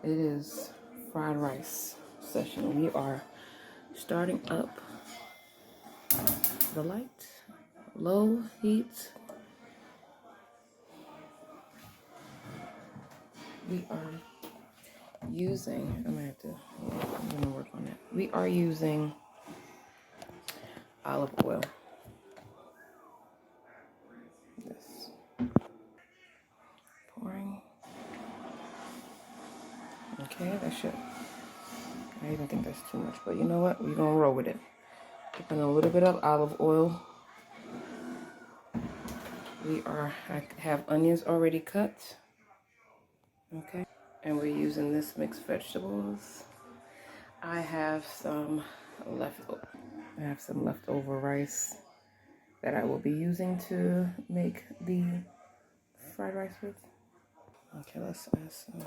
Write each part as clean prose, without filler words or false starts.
It is fried rice session. We are starting up the light, low heat. We are using, I'm gonna work on it. We are using olive oil. This. Pouring. Okay, that should, I even think that's too much, but you know what? We're gonna roll with it. Put in a little bit of olive oil. I have onions already cut. Okay, and we're using this mixed vegetables. I have some leftover rice that I will be using to make the fried rice with. Okay, let's add some.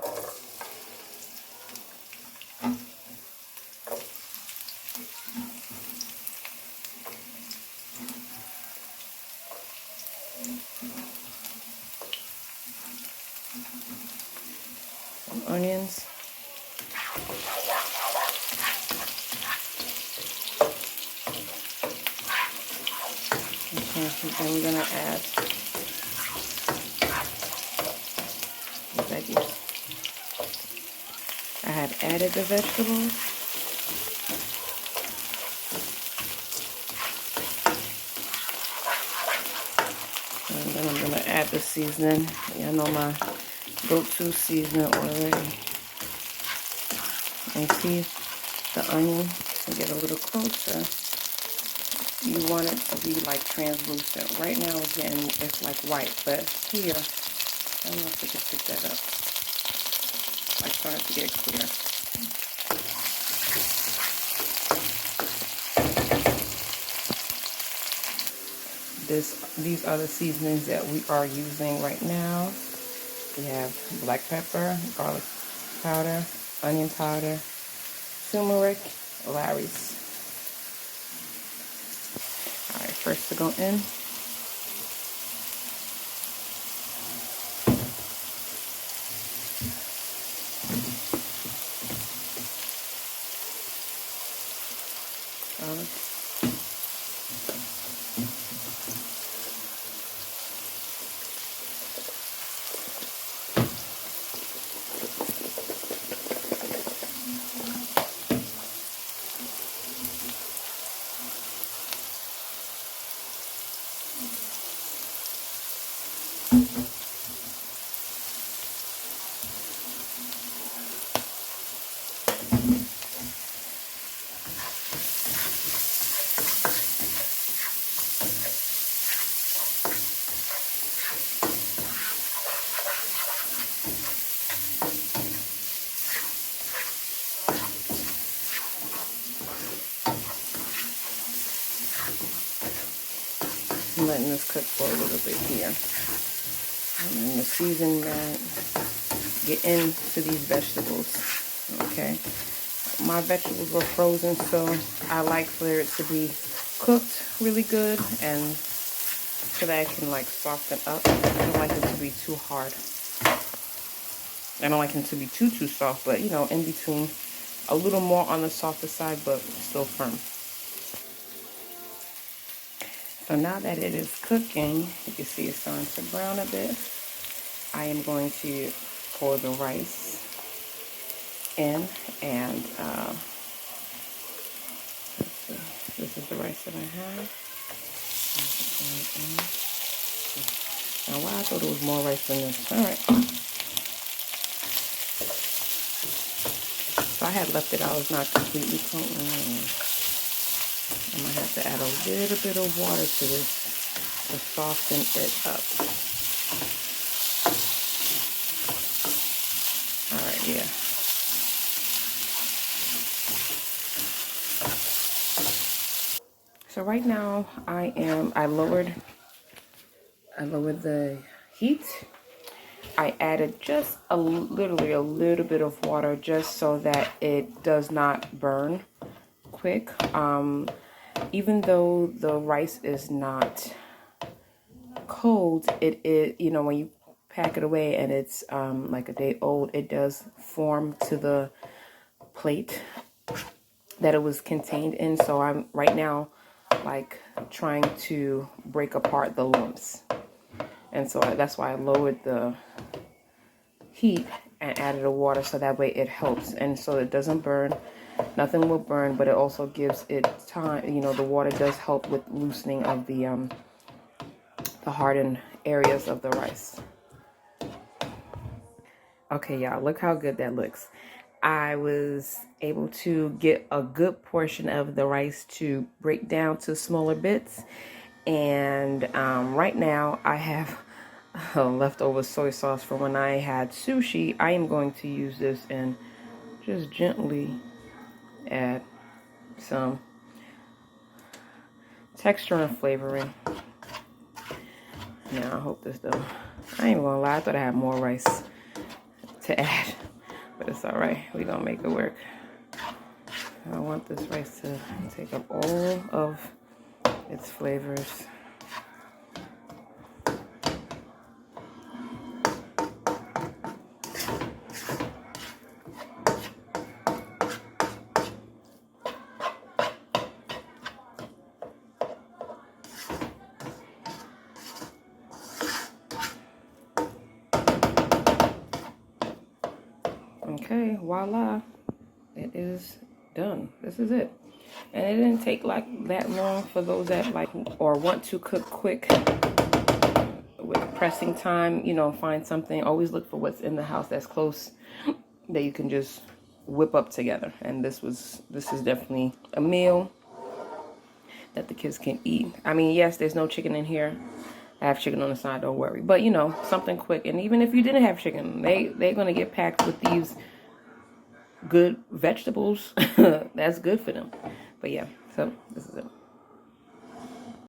Some onions. Okay, then we're gonna add the veggies. I have added the vegetables. And then I'm gonna add the seasoning. I know my go-to seasoning already. And see the onion to get a little closer. You want it to be like translucent. Right now, again, it's like white, but here, I don't know if we can pick that up. I started to get clear. These are the seasonings that we are using right now. We have black pepper, garlic powder, onion powder, turmeric, Larry's. All right, first to go in. Garlic. I'm letting this cook for a little bit here. And then the season that get into these vegetables. Okay. My vegetables were frozen, so I like for it to be cooked really good and so that it can like soften up. I don't like it to be too hard. I don't like them to be too soft, but you know, in between, a little more on the softer side, but still firm. So now that it is cooking, you can see it's starting to brown a bit. I am going to pour the rice in, and let's see, this is the rice that I have. Now, wow, I thought it was more rice than this. All right. So I had left it out. It's not completely cooked. I might have to add a little bit of water to this to soften it up. All right, yeah. So right now I lowered the heat. I added just literally a little bit of water just so that it does not burn quick. Even though the rice is not cold, it is, you know, when you pack it away and it's like a day old, it does form to the plate that it was contained in. So I'm right now like trying to break apart the lumps, and so that's why I lowered the heat and added the water, so that way it helps, and so it doesn't burn. Nothing will burn, but it also gives it time. You know, the water does help with loosening of the hardened areas of the rice. Okay, y'all, look how good that looks. I was able to get a good portion of the rice to break down to smaller bits. And right now I have leftover soy sauce from when I had sushi. I am going to use this and just gently add some texture and flavoring. Now I hope this does. I ain't gonna lie, I thought I had more rice to add, but it's all right. We're gonna make it work. I want this rice to take up all of its flavors. Okay, voila, it is done. This is it. And it didn't take like that long for those that like or want to cook quick with pressing time. You know, find something. Always look for what's in the house that's close that you can just whip up together. And this is definitely a meal that the kids can eat. I mean, yes, there's no chicken in here. I have chicken on the side, don't worry. But you know, something quick. And even if you didn't have chicken, they're gonna get packed with these good vegetables. That's good for them. But yeah, so this is it.